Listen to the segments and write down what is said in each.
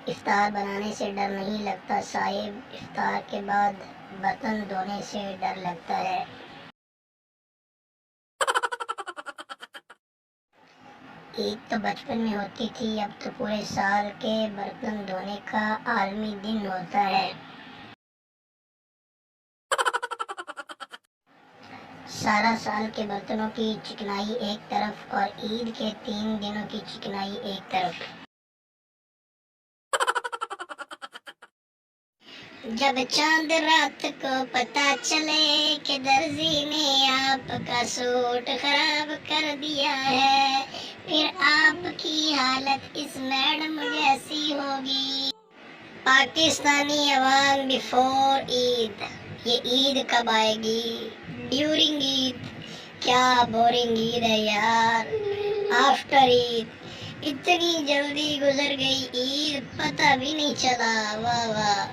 افطار بنانے سے ڈر نہیں لگتا صاحب، افطار کے بعد برتن دھونے سے ڈر لگتا ہے۔ عید تو بچپن میں ہوتی تھی، اب تو پورے سال کے برتن دھونے کا عالمی دن ہوتا ہے۔ سارا سال کے برتنوں کی چکنائی ایک طرف اور عید کے 3 دنوں کی چکنائی ایک طرف۔ جب چاند رات کو پتہ چلے کہ درزی نے آپ کا سوٹ خراب کر دیا ہے، پھر آپ کی حالت اس میڈم جیسی ہوگی۔ پاکستانی عوام بیفور عید، یہ عید کب آئے گی؟ ڈیورنگ عید، کیا بورنگ عید ہے یار۔ آفٹر عید، اتنی جلدی گزر گئی عید، پتہ بھی نہیں چلا۔ واہ واہ۔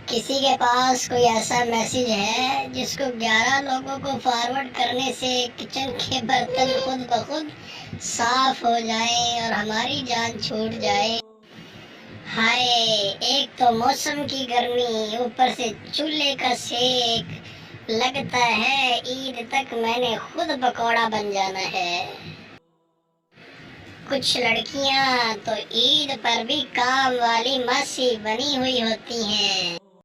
کسی کے پاس کوئی ایسا میسج ہے جس کو 11 لوگوں کو فارورڈ کرنے سے کچن کے برتن خود بخود صاف ہو جائیں اور ہماری جان چھوٹ جائے؟ ہائے، ایک تو موسم کی گرمی، اوپر سے چولہے کا سیک، لگتا ہے عید تک میں نے خود پکوڑا بن جانا ہے۔ کچھ لڑکیاں تو عید پر بھی کام والی ماسی بنی ہوئی ہوتی ہیں۔